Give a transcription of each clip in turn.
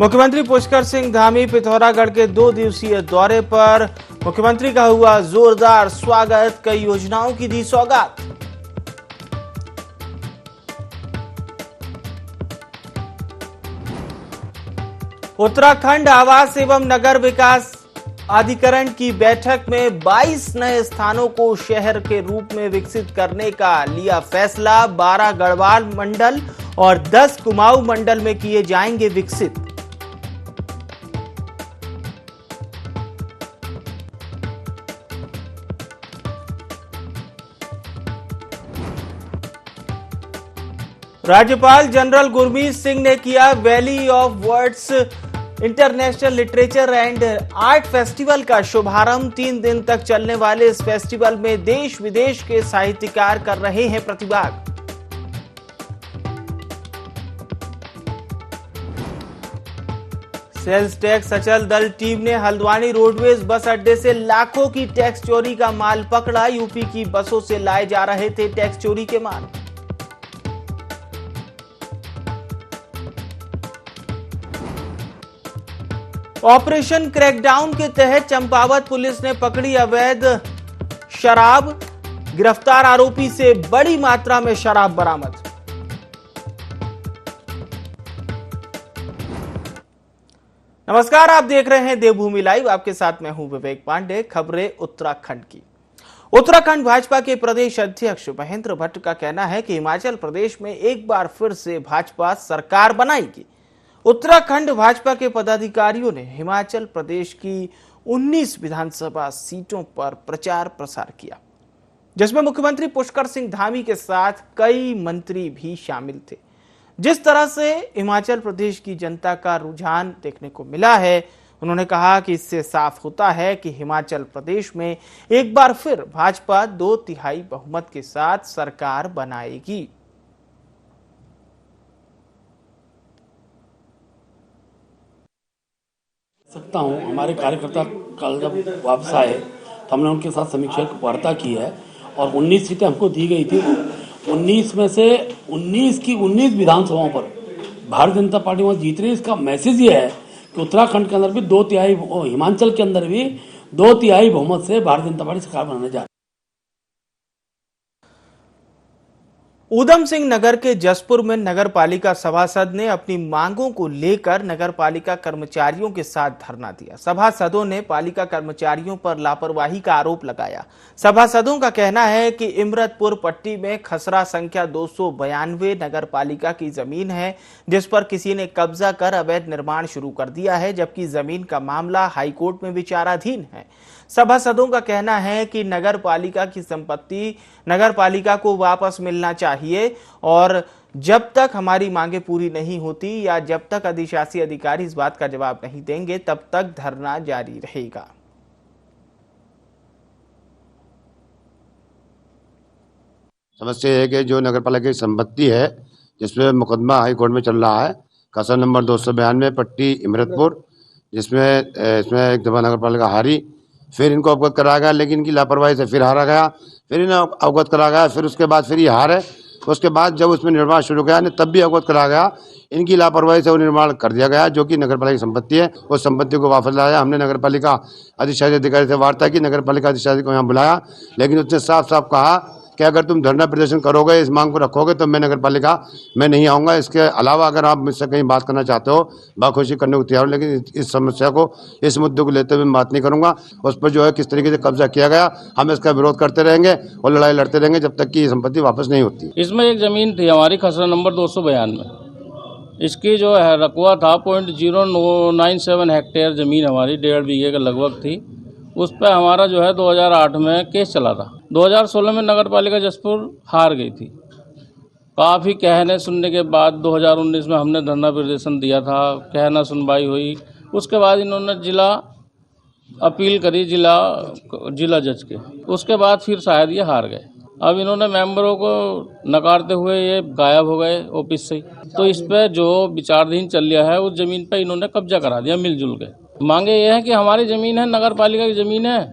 मुख्यमंत्री पुष्कर सिंह धामी पिथौरागढ़ के 2 दिवसीय दौरे पर। मुख्यमंत्री का हुआ जोरदार स्वागत, कई योजनाओं की दी सौगात। उत्तराखंड आवास एवं नगर विकास अधिकरण की बैठक में 22 नए स्थानों को शहर के रूप में विकसित करने का लिया फैसला। 12 गढ़वाल मंडल और 10 कुमाऊं मंडल में किए जाएंगे विकसित। राज्यपाल जनरल गुरमीत सिंह ने किया valley of words international literature and art festival का शुभारंभ। 3 दिन तक चलने वाले इस फेस्टिवल में देश विदेश के साहित्यकार कर रहे हैं प्रतिभाग। सेल्स टैक्स अचल दल टीम ने हल्द्वानी रोडवेज बस अड्डे से लाखों की टैक्स चोरी का माल पकड़ा। यूपी की बसों से लाए जा रहे थे टैक्स चोरी के माल। ऑपरेशन क्रैकडाउन के तहत चंपावत पुलिस ने पकड़ी अवैध शराब। गिरफ्तार आरोपी से बड़ी मात्रा में शराब बरामद। नमस्कार, आप देख रहे हैं देवभूमि लाइव। आपके साथ मैं हूं विवेक पांडे। खबरें उत्तराखंड की। उत्तराखंड भाजपा के प्रदेश अध्यक्ष महेंद्र भट्ट का कहना है कि हिमाचल प्रदेश में एक बार फिर से भाजपा सरकार बनाएगी। उत्तराखंड भाजपा के पदाधिकारियों ने हिमाचल प्रदेश की 19 विधानसभा सीटों पर प्रचार प्रसार किया, जिसमें मुख्यमंत्री पुष्कर सिंह धामी के साथ कई मंत्री भी शामिल थे। जिस तरह से हिमाचल प्रदेश की जनता का रुझान देखने को मिला है, उन्होंने कहा कि इससे साफ होता है कि हिमाचल प्रदेश में एक बार फिर भाजपा 2/3 बहुमत के साथ सरकार बनाएगी। सकता हूँ, हमारे कार्यकर्ता कल जब वापस आए तो हमने उनके साथ समीक्षा वार्ता की है और 19 सीटें हमको दी गई थी। 19 में से 19 की 19 विधानसभाओं पर भारतीय जनता पार्टी वहाँ जीत रही है। इसका मैसेज ये है कि उत्तराखंड के अंदर भी 2/3, हिमाचल के अंदर भी 2/3 बहुमत से भारतीय जनता पार्टी सरकार बनाने जा रही है। ऊधम सिंह नगर के जसपुर में नगर पालिका सभासद ने अपनी मांगों को लेकर नगर पालिका कर्मचारियों के साथ धरना दिया। सभासदों ने पालिका कर्मचारियों पर लापरवाही का आरोप लगाया। सभासदों का कहना है कि इमरतपुर पट्टी में खसरा संख्या 292 नगर पालिका की जमीन है, जिस पर किसी ने कब्जा कर अवैध निर्माण शुरू कर दिया है, जबकि जमीन का मामला हाईकोर्ट में विचाराधीन है। सभासदों का कहना है कि नगर पालिका की संपत्ति नगर पालिका को वापस मिलना चाहिए और जब तक हमारी मांगे पूरी नहीं होती या जब तक अधिशासी अधिकारी इस बात का जवाब नहीं देंगे, तब तक धरना जारी रहेगा। समस्या है कि जो नगर पालिका की संपत्ति है, जिसमें मुकदमा हाई कोर्ट में चल रहा है, खसरा नंबर 292 पट्टी इमरतपुर, जिसमें एक दफा नगर पालिका हारी, फिर इनको अवगत कराया गया, लेकिन इनकी लापरवाही से फिर हारा गया, फिर इन्हें अवगत कराया गया, फिर उसके बाद फिर ये हार है। उसके बाद जब उसमें निर्माण शुरू किया तब भी अवगत कराया गया। इनकी लापरवाही से वो निर्माण कर दिया गया, जो कि नगर पालिका की संपत्ति है। उस संपत्ति को वापस लाया। हमने नगर पालिका अधिशासी अधिकारी से वार्ता की, नगर पालिका अधिशासी को यहाँ बुलाया, लेकिन उसने साफ साफ कहा कि अगर तुम धरना प्रदर्शन करोगे, इस मांग को रखोगे, तो मैं नगर पालिका में नहीं आऊँगा। इसके अलावा अगर आप मुझसे कहीं बात करना चाहते हो, बाखुशी करने को तैयार हो, लेकिन इस समस्या को, इस मुद्दे को लेते हुए मैं बात नहीं करूँगा। उस पर जो है किस तरीके से कब्जा किया गया, हम इसका विरोध करते रहेंगे और लड़ाई लड़ते रहेंगे जब तक कि ये संपत्ति वापस नहीं होती। इसमें एक ज़मीन थी हमारी खसरा नंबर 292, इसकी जो है रकबा था 0.097 हेक्टेयर ज़मीन हमारी 1.5 बीघे के लगभग थी। उस पर हमारा जो है 2008 में केस चला था। 2016 में नगर पालिका जसपुर हार गई थी। काफ़ी कहने सुनने के बाद 2019 में हमने धरना प्रदर्शन दिया था, कहना सुनवाई हुई। उसके बाद इन्होंने जिला अपील करी जिला जज के, उसके बाद फिर शायद ये हार गए। अब इन्होंने मेंबरों को नकारते हुए ये गायब हो गए ऑफिस से। तो इस पर जो विचाराधीन चल रहा है, उस ज़मीन पर इन्होंने कब्जा करा दिया मिलजुल के। मांगे ये है कि हमारी ज़मीन है, नगर पालिका की ज़मीन है,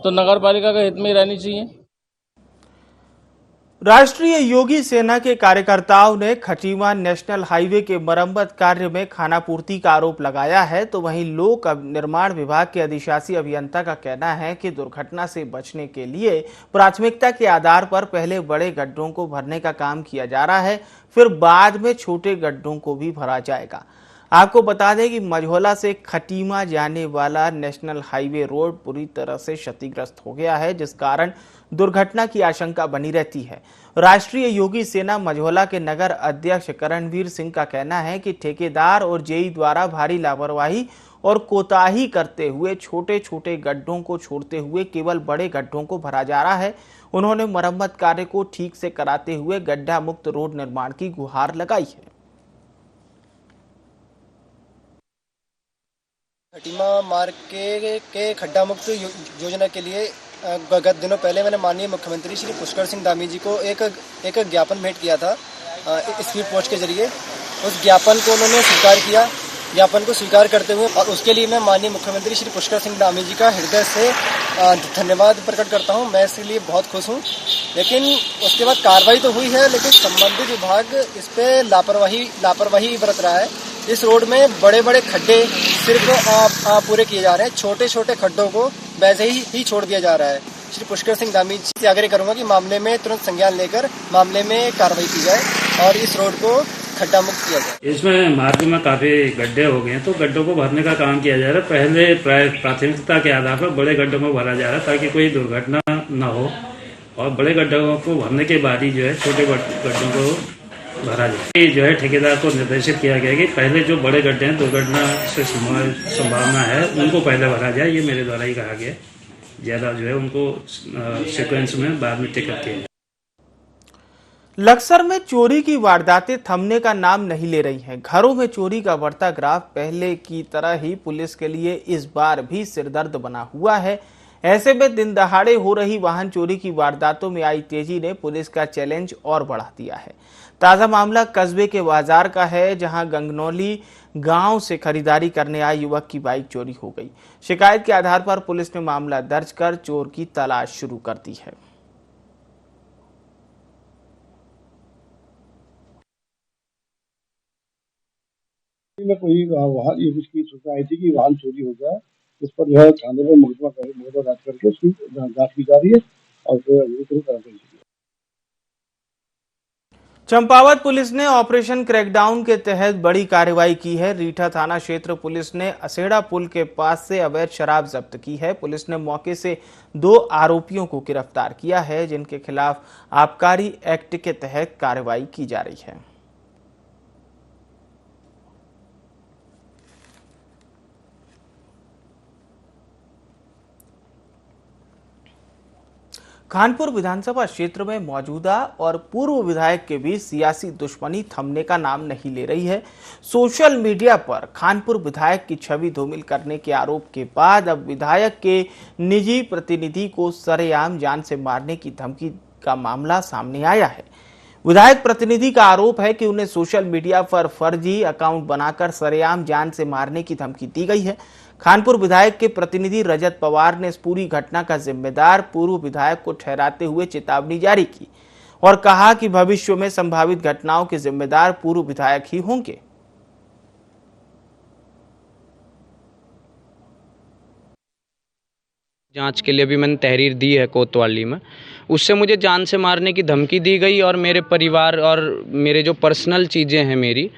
तो नगर पालिका के हित में रहनी चाहिए। राष्ट्रीय योगी सेना के कार्यकर्ताओं ने खटीमा नेशनल हाईवे के मरम्मत कार्य में खानापूर्ति का आरोप लगाया है, तो वहीं लोक निर्माण विभाग के अधिशासी अभियंता का कहना है कि दुर्घटना से बचने के लिए प्राथमिकता के आधार पर पहले बड़े गड्ढों को भरने का काम किया जा रहा है, फिर बाद में छोटे गड्ढों को भी भरा जाएगा। आपको बता दें कि मझौला से खटीमा जाने वाला नेशनल हाईवे रोड पूरी तरह से क्षतिग्रस्त हो गया है, जिस कारण दुर्घटना की आशंका बनी रहती है। राष्ट्रीय योगी सेना मझौला के नगर अध्यक्ष करणवीर सिंह का कहना है कि ठेकेदार और जेई द्वारा भारी लापरवाही और कोताही करते हुए छोटे छोटे गड्ढों को छोड़ते हुए केवल बड़े गड्ढों को भरा जा रहा है। उन्होंने मरम्मत कार्य को ठीक से कराते हुए गड्ढा मुक्त रोड निर्माण की गुहार लगाई है। खटीमा मार्ग के खड्डा मुक्त योजना के लिए गत दिनों पहले मैंने माननीय मुख्यमंत्री श्री पुष्कर सिंह धामी जी को एक ज्ञापन भेंट किया था स्पीड पोस्ट के जरिए। उस ज्ञापन को उन्होंने स्वीकार किया। ज्ञापन को स्वीकार करते हुए और उसके लिए मैं माननीय मुख्यमंत्री श्री पुष्कर सिंह धामी जी का हृदय से धन्यवाद प्रकट करता हूं। मैं इसके लिए बहुत खुश हूं। लेकिन उसके बाद कार्रवाई तो हुई है, लेकिन संबंधित विभाग इस पे लापरवाही बरत रहा है। इस रोड में बड़े बड़े खड्डे सिर्फ पूरे किए जा रहे हैं, छोटे छोटे खड्डों को वैसे ही छोड़ दिया जा रहा है। श्री पुष्कर सिंह धामी जी से आग्रह करूंगा कि मामले में तुरंत संज्ञान लेकर मामले में कार्रवाई की जाए और इस रोड को खड्डा मुक्त किया जाए। इसमें मार्ग में काफी गड्ढे हो गए हैं, तो गड्ढों को भरने का काम किया जा रहा है। पहले प्राथमिकता के आधार पर बड़े गड्ढों को भरा जा रहा है ताकि कोई दुर्घटना न हो, और बड़े गड्ढों को भरने के बाद ही जो है छोटे गड्ढों को भरा जाए। जो है ठेकेदार को निर्देशित किया गया कि पहले जो बड़े गड्ढे हैं दुर्घटना से संभावना है उनको पहले भरा जाए। ये मेरे द्वारा ही कहा गया। ज्यादा जो है उनको सीक्वेंस में बाद में टिकट किया। लक्सर में चोरी की वारदातें थमने का नाम नहीं ले रही हैं। घरों में चोरी का बढ़ता ग्राफ पहले की तरह ही पुलिस के लिए इस बार भी सिरदर्द बना हुआ है। ऐसे में दिन दहाड़े हो रही वाहन चोरी की वारदातों में आई तेजी ने पुलिस का चैलेंज और बढ़ा दिया है। ताजा मामला कस्बे के बाजार का है, जहां गंगनौली गांव से खरीदारी करने आए युवक की बाइक चोरी हो गई। शिकायत के आधार पर पुलिस ने मामला दर्ज कर चोर की तलाश शुरू कर दी है। में कोई वाहन ये उसकी सूचना आई थी कि वाहन चोरी हो गया। इस पर जो है थाने में मुकदमा दर्ज करके उसकी जांच की जा रही है और कार्रवाई। चंपावत पुलिस ने ऑपरेशन क्रैकडाउन के तहत बड़ी कार्रवाई की है। रीठा थाना क्षेत्र पुलिस ने असेड़ा पुल के पास से अवैध शराब जब्त की है। पुलिस ने मौके से 2 आरोपियों को गिरफ्तार किया है, जिनके खिलाफ आबकारी एक्ट के तहत कार्रवाई की जा रही है। कानपुर विधानसभा क्षेत्र में मौजूदा और पूर्व विधायक के बीच सियासी दुश्मनी थमने का नाम नहीं ले रही है। सोशल मीडिया पर कानपुर विधायक की छवि धूमिल करने के आरोप के बाद अब विधायक के निजी प्रतिनिधि को सरेआम जान से मारने की धमकी का मामला सामने आया है। विधायक प्रतिनिधि का आरोप है कि उन्हें सोशल मीडिया पर फर्जी अकाउंट बनाकर सरेआम जान से मारने की धमकी दी गई है। कानपुर विधायक के प्रतिनिधि रजत पवार ने इस पूरी घटना का जिम्मेदार पूर्व विधायक को ठहराते हुए चेतावनी जारी की और कहा कि भविष्य में संभावित घटनाओं के जिम्मेदार पूर्व विधायक ही होंगे। जांच के लिए भी मैंने तहरीर दी है कोतवाली में। उससे मुझे जान से मारने की धमकी दी गई और मेरे परिवार और मेरे जो पर्सनल चीज़ें हैं मेरी,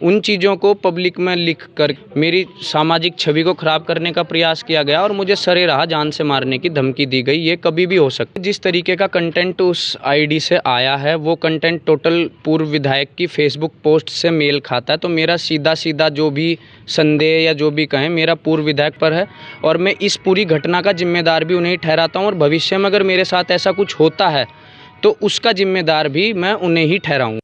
उन चीज़ों को पब्लिक में लिख कर मेरी सामाजिक छवि को ख़राब करने का प्रयास किया गया और मुझे सरेराह जान से मारने की धमकी दी गई। ये कभी भी हो सकता है। जिस तरीके का कंटेंट उस आईडी से आया है वो कंटेंट टोटल पूर्व विधायक की फेसबुक पोस्ट से मेल खाता है। तो मेरा सीधा जो भी संदेह या जो भी कहें मेरा पूर्व विधायक पर है और मैं इस पूरी घटना का जिम्मेदार भी उन्हें ठहराता हूँ और भविष्य में अगर मेरे साथ ऐसा कुछ होता है तो उसका जिम्मेदार भी मैं उन्हें ही ठहराऊंगा।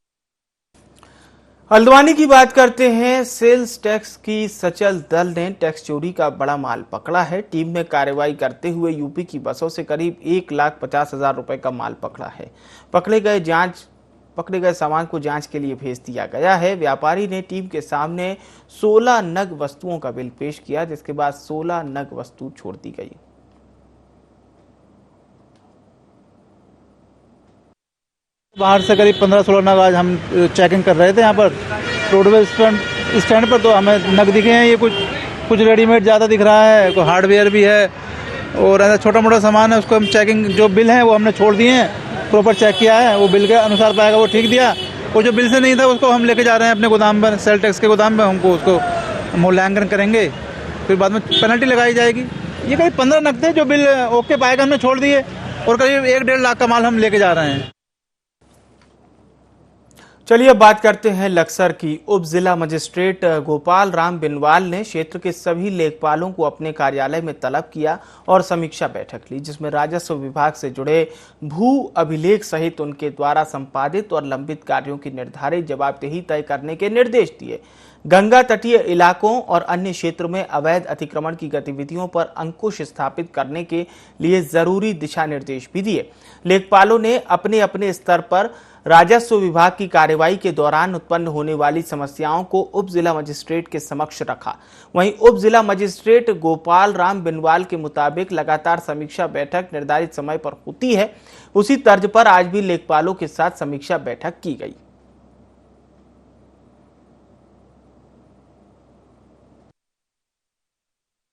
हल्द्वानी की बात करते हैं। सेल्स टैक्स की सचल दल ने टैक्स चोरी का बड़ा माल पकड़ा है। टीम ने कार्रवाई करते हुए यूपी की बसों से करीब 1,50,000 रुपए का माल पकड़ा है। पकड़े गए सामान को जांच के लिए भेज दिया गया है। व्यापारी ने टीम के सामने 16 नग वस्तुओं का बिल पेश किया, जिसके बाद 16 नग वस्तु छोड़ दी गई। बाहर से करीब 15-16 नग आज हम चेकिंग कर रहे थे यहाँ पर रोडवेज स्टैंड पर। तो हमें नग दिखे हैं, ये कुछ रेडीमेड ज़्यादा दिख रहा है, कोई हार्डवेयर भी है और ऐसा छोटा मोटा सामान है। उसको हम चेकिंग, जो बिल हैं वो हमने छोड़ दिए हैं, प्रॉपर चेक किया है, वो बिल के अनुसार पाएगा वो ठीक दिया, और जो बिल से नहीं था उसको हम लेके जा रहे हैं अपने गोदाम पर, सेल टैक्स के गोदाम पर। हमको उसको मूल्यांकन करेंगे, फिर बाद में पेनल्टी लगाई जाएगी। ये करीब 15 नग थे जो बिल ओके पाएगा हमने छोड़ दिए, और करीब 1-1.5 लाख का माल हम लेके जा रहे हैं। चलिए अब बात करते हैं लक्सर की। उप जिला मजिस्ट्रेट गोपाल राम बिनवाल ने क्षेत्र के सभी लेखपालों को अपने कार्यालय में तलब किया और समीक्षा बैठक ली, जिसमें राजस्व विभाग से जुड़े भू अभिलेख सहित उनके द्वारा संपादित और लंबित कार्यों की निर्धारित जवाबदेही तय करने के निर्देश दिए। गंगा तटीय इलाकों और अन्य क्षेत्रों में अवैध अतिक्रमण की गतिविधियों पर अंकुश स्थापित करने के लिए जरूरी दिशा निर्देश भी दिए। लेखपालों ने अपने अपने स्तर पर राजस्व विभाग की कार्रवाई के दौरान उत्पन्न होने वाली समस्याओं को उप जिला मजिस्ट्रेट के समक्ष रखा। वहीं उप जिला मजिस्ट्रेट गोपाल राम बिनवाल के मुताबिक लगातार समीक्षा बैठक निर्धारित समय पर होती है, उसी तर्ज पर आज भी लेखपालों के साथ समीक्षा बैठक की गई।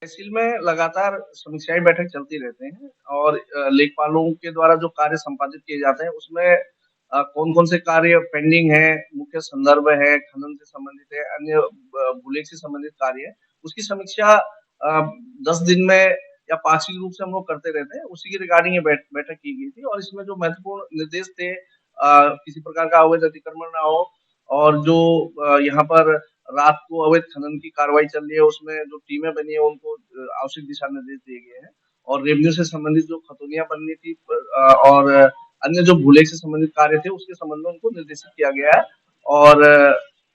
तहसील में लगातार समीक्षाएं बैठक चलती रहते हैं और लेखपालों के द्वारा जो कार्य संपादित किए जाते हैं उसमें कौन कौन से कार्य पेंडिंग है, मुख्य संदर्भ है, खनन से संबंधित है, अन्य भूलेख से संबंधित कार्य है, उसकी समीक्षा 10 दिन में या पाक्षिक रूप से हम लोग करते रहते हैं। उसी की रिगार्डिंग ये बैठक की गई थी और इसमें जो महत्वपूर्ण निर्देश थे, किसी प्रकार का अवैध अतिक्रमण ना हो, और जो यहाँ पर रात को अवैध खनन की कार्रवाई चल रही है उसमें जो टीमें बनी है उनको आवश्यक दिशा निर्देश दिए गए हैं, और रेवेन्यू से संबंधित जो खतौनियां बननी थी और अन्य जो भूलेख से संबंधित कार्य थे उसके संबंध में उनको निर्देशित किया गया है। और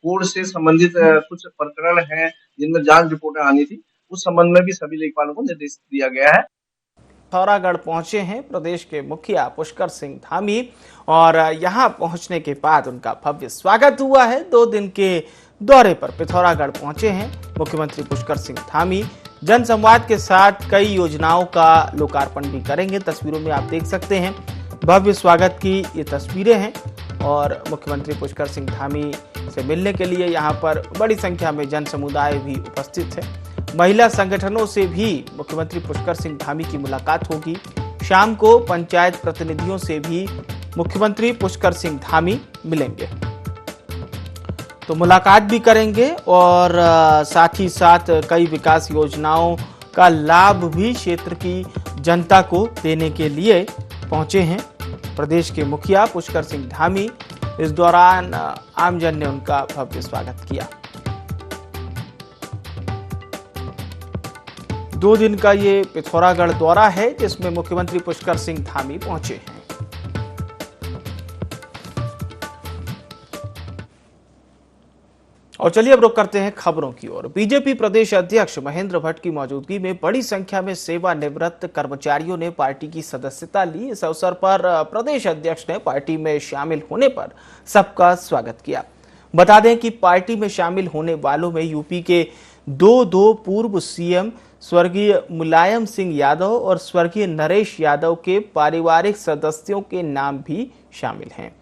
कोड से संबंधित कुछ प्रकरण हैं जिनमें जांच रिपोर्टें आनी थी, उस संबंध में भी सभी लेखपालों को निर्देश दिया गया है। पिथौरागढ़ पहुंचे हैं प्रदेश के मुखिया पुष्कर सिंह धामी और यहां पहुंचने के बाद उनका भव्य स्वागत हुआ है। 2 दिन के दौरे पर पिथौरागढ़ पहुंचे हैं मुख्यमंत्री पुष्कर सिंह धामी। जनसंवाद के साथ कई योजनाओं का लोकार्पण भी करेंगे। तस्वीरों में आप देख सकते हैं भव्य स्वागत की ये तस्वीरें हैं और मुख्यमंत्री पुष्कर सिंह धामी से मिलने के लिए यहां पर बड़ी संख्या में जन समुदाय भी उपस्थित है। महिला संगठनों से भी मुख्यमंत्री पुष्कर सिंह धामी की मुलाकात होगी। शाम को पंचायत प्रतिनिधियों से भी मुख्यमंत्री पुष्कर सिंह धामी मिलेंगे, तो मुलाकात भी करेंगे और साथ ही साथ कई विकास योजनाओं का लाभ भी क्षेत्र की जनता को देने के लिए पहुंचे हैं प्रदेश के मुखिया पुष्कर सिंह धामी। इस दौरान आमजन ने उनका भव्य स्वागत किया। 2 दिन का ये पिथौरागढ़ दौरा है जिसमें मुख्यमंत्री पुष्कर सिंह धामी पहुंचे हैं। और चलिए अब रुक करते हैं खबरों की ओर। बीजेपी प्रदेश अध्यक्ष महेंद्र भट्ट की मौजूदगी में बड़ी संख्या में सेवानिवृत्त कर्मचारियों ने पार्टी की सदस्यता ली। इस अवसर पर प्रदेश अध्यक्ष ने पार्टी में शामिल होने पर सबका स्वागत किया। बता दें कि पार्टी में शामिल होने वालों में यूपी के 2 पूर्व सीएम स्वर्गीय मुलायम सिंह यादव और स्वर्गीय नरेश यादव के पारिवारिक सदस्यों के नाम भी शामिल हैं।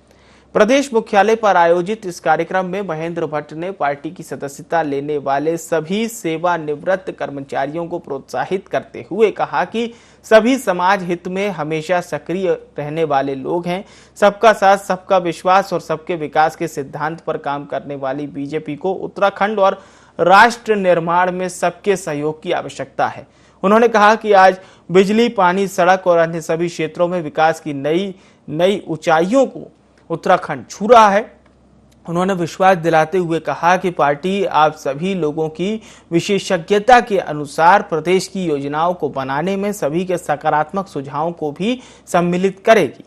प्रदेश मुख्यालय पर आयोजित इस कार्यक्रम में महेंद्र भट्ट ने पार्टी की सदस्यता लेने वाले सभी सेवानिवृत्त कर्मचारियों को प्रोत्साहित करते हुए कहा कि सभी समाज हित में हमेशा सक्रिय रहने वाले लोग हैं। सबका साथ, सबका विश्वास और सबके विकास के सिद्धांत पर काम करने वाली बीजेपी को उत्तराखंड और राष्ट्र निर्माण में सबके सहयोग की आवश्यकता है। उन्होंने कहा कि आज बिजली, पानी, सड़क और अन्य सभी क्षेत्रों में विकास की नई ऊंचाइयों को उत्तराखंड छू रहा है। उन्होंने विश्वास दिलाते हुए कहा कि पार्टी आप सभी लोगों की विशेषज्ञता के अनुसार प्रदेश की योजनाओं को बनाने में सभी के सकारात्मक सुझावों को भी सम्मिलित करेगी।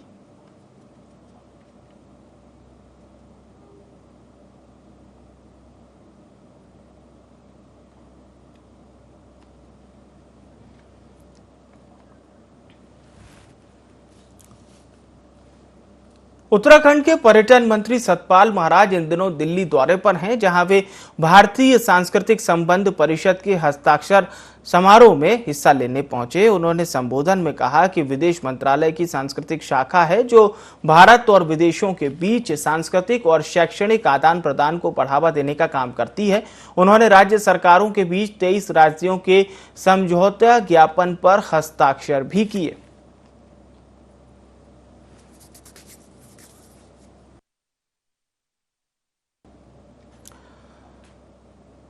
उत्तराखंड के पर्यटन मंत्री सतपाल महाराज इन दिनों दिल्ली दौरे पर हैं, जहां वे भारतीय सांस्कृतिक संबंध परिषद के हस्ताक्षर समारोह में हिस्सा लेने पहुंचे। उन्होंने संबोधन में कहा कि विदेश मंत्रालय की सांस्कृतिक शाखा है जो भारत और विदेशों के बीच सांस्कृतिक और शैक्षणिक आदान प्रदान को बढ़ावा देने का काम करती है। उन्होंने राज्य सरकारों के बीच 23 राज्यों के समझौता ज्ञापन पर हस्ताक्षर भी किए।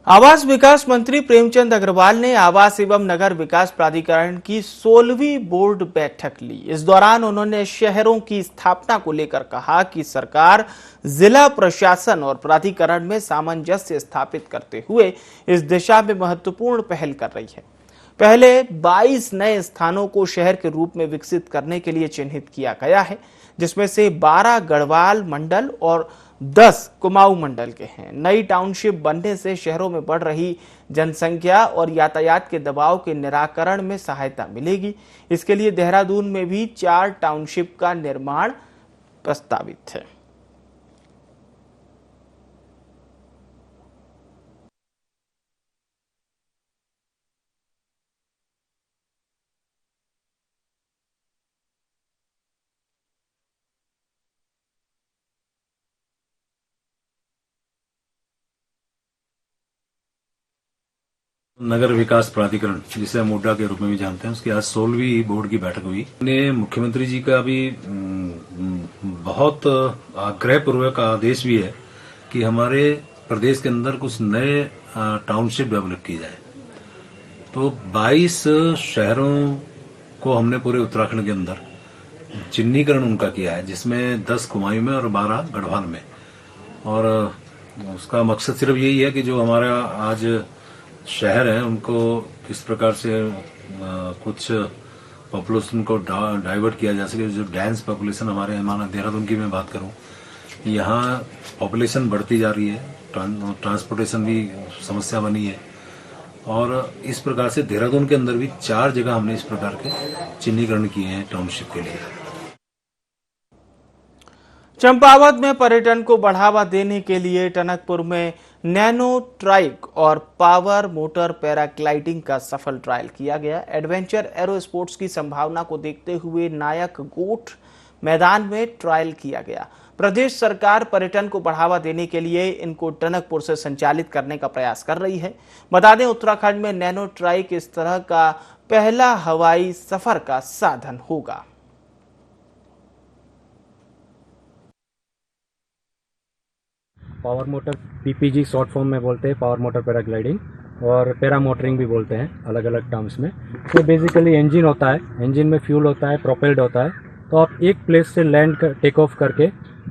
आवास विकास मंत्री प्रेमचंद अग्रवाल ने आवास एवं नगर विकास प्राधिकरण की 16वीं बोर्ड बैठक ली। इस दौरान उन्होंने शहरों की स्थापना को लेकर कहा कि सरकार जिला प्रशासन और प्राधिकरण में सामंजस्य स्थापित करते हुए इस दिशा में महत्वपूर्ण पहल कर रही है। पहले 22 नए स्थानों को शहर के रूप में विकसित करने के लिए चिन्हित किया गया है, जिसमें से 12 गढ़वाल मंडल और 10 कुमाऊं मंडल के हैं। नई टाउनशिप बनने से शहरों में बढ़ रही जनसंख्या और यातायात के दबाव के निराकरण में सहायता मिलेगी। इसके लिए देहरादून में भी 4 टाउनशिप का निर्माण प्रस्तावित है। नगर विकास प्राधिकरण, जिसे हम मुड्डा के रूप में भी जानते हैं, उसकी आज 16वीं बोर्ड की बैठक हुई। ने मुख्यमंत्री जी का भी बहुत आग्रहपूर्वक आदेश भी है कि हमारे प्रदेश के अंदर कुछ नए टाउनशिप डेवलप की जाए। तो 22 शहरों को हमने पूरे उत्तराखंड के अंदर चिन्हीकरण उनका किया है, जिसमें 10 कुमाऊं में और 12 गढ़वाल में। और उसका मकसद सिर्फ यही है कि जो हमारा आज शहर है उनको किस प्रकार से कुछ पॉपुलेशन को डाइवर्ट किया जा सके। जो डेंस पॉपुलेशन हमारे हमारा देहरादून की मैं बात करूं, यहाँ पॉपुलेशन बढ़ती जा रही है, ट्रांसपोर्टेशन भी समस्या बनी है। और इस प्रकार से देहरादून के अंदर भी 4 जगह हमने इस प्रकार के चिन्हीकरण किए हैं टाउनशिप के लिए। चंपावत में पर्यटन को बढ़ावा देने के लिए टनकपुर में नैनो ट्राइक और पावर मोटर पैराग्लाइडिंग का सफल ट्रायल किया गया। एडवेंचर एरो स्पोर्ट्स की संभावना को देखते हुए नायक गोठ मैदान में ट्रायल किया गया। प्रदेश सरकार पर्यटन को बढ़ावा देने के लिए इनको टनकपुर से संचालित करने का प्रयास कर रही है। बता दें, उत्तराखंड में नैनो ट्राइक इस तरह का पहला हवाई सफर का साधन होगा। Power motor PPG short form में बोलते हैं, पावर मोटर पैराग्लाइडिंग, और पैरा मोटरिंग भी बोलते हैं अलग अलग टर्म्स में। तो बेसिकली इंजन होता है, इंजन में फ्यूल होता है, प्रोपेल्ड होता है। तो आप एक प्लेस से लैंड कर टेक ऑफ करके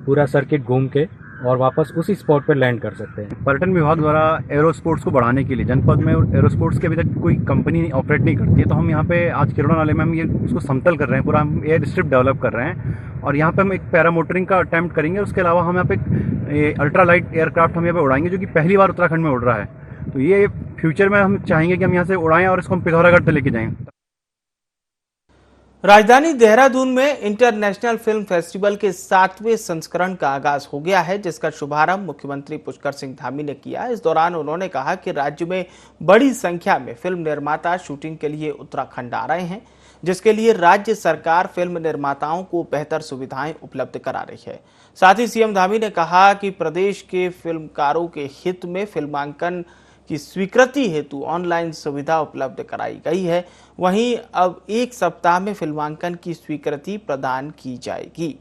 पूरा सर्किट घूम के और वापस उसी स्पॉट पर लैंड कर सकते हैं। पर्यटन विभाग द्वारा एरो स्पोर्ट्स को बढ़ाने के लिए जनपद में एरो स्पोर्ट्स की अभी तक कोई कंपनी ऑपरेट नहीं करती है। तो हम यहाँ पे आज किरोड़ा नाले में हम ये उसको समतल कर रहे हैं, पूरा हम एयर स्ट्रिप डेवलप कर रहे हैं और यहाँ पे हम एक पैरा मोटरिंग का अटेम्प्ट करेंगे। उसके अलावा हम यहाँ पे अल्ट्रा लाइट एयरक्राफ्ट हम यहाँ पे उड़ाएंगे, जो कि पहली बार उत्तराखंड में उड़ रहा है। तो ये फ्यूचर में हम चाहेंगे कि हम यहाँ से उड़ाएं और इसको हम पिथौरागढ़ तक लेके जाएं। राजधानी देहरादून में इंटरनेशनल फिल्म फेस्टिवल के 7वें संस्करण का आगाज हो गया है, जिसका शुभारंभ मुख्यमंत्री पुष्कर सिंह धामी ने किया। इस दौरान उन्होंने कहा कि राज्य में बड़ी संख्या में फिल्म निर्माता शूटिंग के लिए उत्तराखंड आ रहे हैं, जिसके लिए राज्य सरकार फिल्म निर्माताओं को बेहतर सुविधाएं उपलब्ध करा रही है। साथ ही सीएम धामी ने कहा कि प्रदेश के फिल्मकारों के हित में फिल्मांकन की स्वीकृति हेतु ऑनलाइन सुविधा उपलब्ध कराई गई है। वहीं अब 1 सप्ताह में फिल्मांकन की स्वीकृति प्रदान की जाएगी।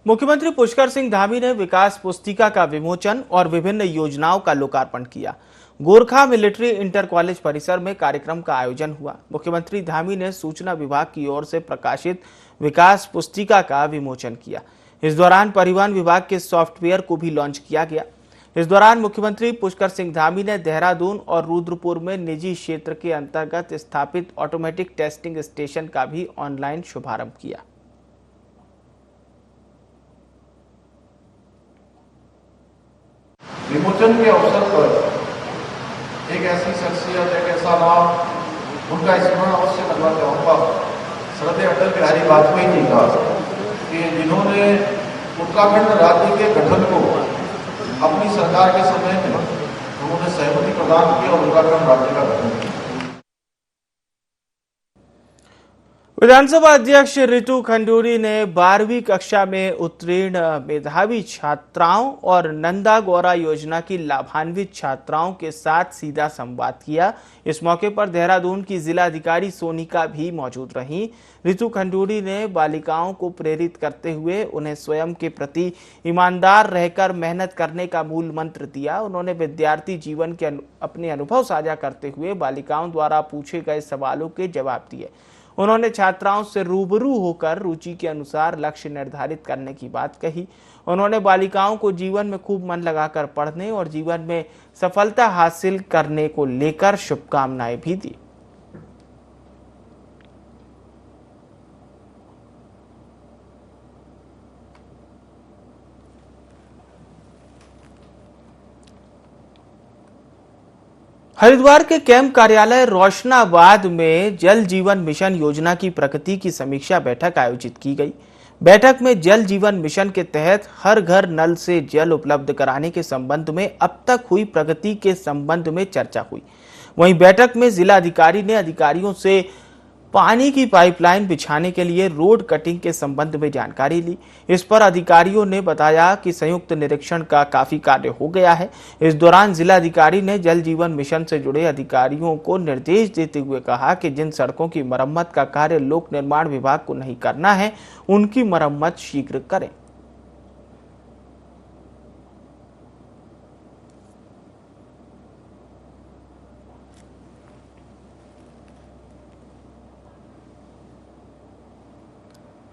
मुख्यमंत्री पुष्कर सिंह धामी ने विकास पुस्तिका का विमोचन और विभिन्न योजनाओं का लोकार्पण किया। गोरखा मिलिट्री इंटर कॉलेज परिसर में कार्यक्रम का आयोजन हुआ। मुख्यमंत्री धामी ने सूचना विभाग की ओर से प्रकाशित विकास पुस्तिका का विमोचन किया। इस दौरान परिवहन विभाग के सॉफ्टवेयर को भी लॉन्च किया गया। इस दौरान मुख्यमंत्री पुष्कर सिंह धामी ने देहरादून और रुद्रपुर में निजी क्षेत्र के अंतर्गत स्थापित ऑटोमेटिक टेस्टिंग स्टेशन का भी ऑनलाइन शुभारंभ किया। विमोचन के अवसर पर एक ऐसी शख्सियत, एक ऐसा नाम, उनका स्मरण अवश्य करना चाहूँगा। श्रद्धेय अटल बिहारी वाजपेयी जी का, कि जिन्होंने उत्तराखंड राज्य के गठन को अपनी सरकार के समय में उन्होंने सहमति प्रदान की और उत्तराखंड राज्य का गठन किया। विधानसभा अध्यक्ष रितु खंडूरी ने 12वीं कक्षा में उत्तीर्ण मेधावी छात्राओं और नंदा गौरा योजना की लाभान्वित छात्राओं के साथ सीधा संवाद किया। इस मौके पर देहरादून की जिलाधिकारी सोनिका भी मौजूद रहीं। रितु खंडूरी ने बालिकाओं को प्रेरित करते हुए उन्हें स्वयं के प्रति ईमानदार रहकर मेहनत करने का मूल मंत्र दिया। उन्होंने विद्यार्थी जीवन के अपने अनुभव साझा करते हुए बालिकाओं द्वारा पूछे गए सवालों के जवाब दिए। उन्होंने छात्राओं से रूबरू होकर रुचि के अनुसार लक्ष्य निर्धारित करने की बात कही। उन्होंने बालिकाओं को जीवन में खूब मन लगाकर पढ़ने और जीवन में सफलता हासिल करने को लेकर शुभकामनाएं भी दी। हरिद्वार के कैंप कार्यालय रोशनाबाद में जल जीवन मिशन योजना की प्रगति की समीक्षा बैठक आयोजित की गई। बैठक में जल जीवन मिशन के तहत हर घर नल से जल उपलब्ध कराने के संबंध में अब तक हुई प्रगति के संबंध में चर्चा हुई। वहीं बैठक में जिलाधिकारी ने अधिकारियों से पानी की पाइपलाइन बिछाने के लिए रोड कटिंग के संबंध में जानकारी ली। इस पर अधिकारियों ने बताया कि संयुक्त निरीक्षण का काफी कार्य हो गया है। इस दौरान जिलाधिकारी ने जल जीवन मिशन से जुड़े अधिकारियों को निर्देश देते हुए कहा कि जिन सड़कों की मरम्मत का कार्य लोक निर्माण विभाग को नहीं करना है, उनकी मरम्मत शीघ्र करें।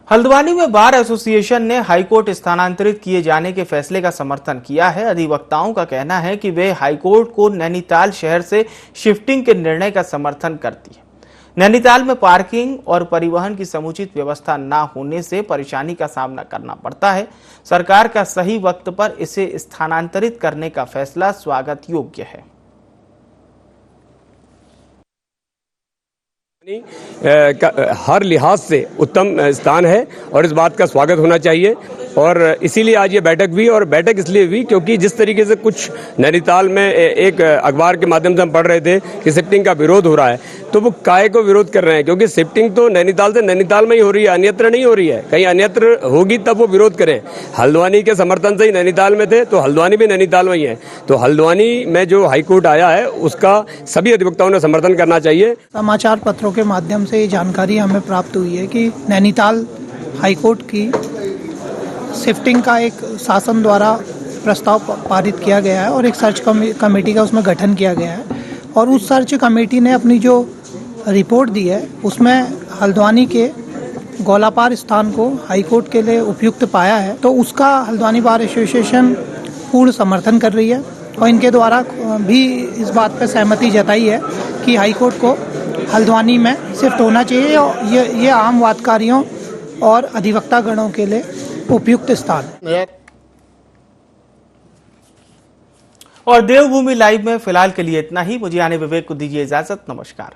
हल्द्वानी में बार एसोसिएशन ने हाईकोर्ट स्थानांतरित किए जाने के फैसले का समर्थन किया है। अधिवक्ताओं का कहना है कि वे हाईकोर्ट को नैनीताल शहर से शिफ्टिंग के निर्णय का समर्थन करती है। नैनीताल में पार्किंग और परिवहन की समुचित व्यवस्था न होने से परेशानी का सामना करना पड़ता है। सरकार का सही वक्त पर इसे स्थानांतरित करने का फैसला स्वागत योग्य है। हर लिहाज से उत्तम स्थान है और इस बात का स्वागत होना चाहिए। और इसीलिए आज ये बैठक हुई, और बैठक इसलिए हुई क्योंकि जिस तरीके से कुछ नैनीताल में एक अखबार के माध्यम से हम पढ़ रहे थे कि शिफ्टिंग का विरोध हो रहा है, तो वो काहे को विरोध कर रहे हैं? क्योंकि शिफ्टिंग तो नैनीताल से नैनीताल में ही हो रही है, अन्यत्र नहीं हो रही है। कहीं अन्यत्र होगी तब वो विरोध करें। हल्द्वानी के समर्थन से ही नैनीताल में थे, तो हल्द्वानी भी नैनीताल में ही है। तो हल्द्वानी में जो हाईकोर्ट आया है उसका सभी अधिवक्ताओं ने समर्थन करना चाहिए। समाचार पत्रों के माध्यम से ये जानकारी हमें प्राप्त हुई है कि नैनीताल हाईकोर्ट की शिफ्टिंग का एक शासन द्वारा प्रस्ताव पारित किया गया है और एक सर्च कमेटी का उसमें गठन किया गया है। और उस सर्च कमेटी ने अपनी जो रिपोर्ट दी है उसमें हल्द्वानी के गोलापार स्थान को हाईकोर्ट के लिए उपयुक्त पाया है। तो उसका हल्द्वानी बार एसोसिएशन पूर्ण समर्थन कर रही है और इनके द्वारा भी इस बात पर सहमति जताई है कि हाईकोर्ट को हल्द्वानी में शिफ्ट होना चाहिए और ये आम वादकारियों और अधिवक्ता गणों के लिए उपयुक्त स्थान है। और देवभूमि लाइव में फिलहाल के लिए इतना ही। मुझे आने विवेक को दीजिए इजाजत। नमस्कार।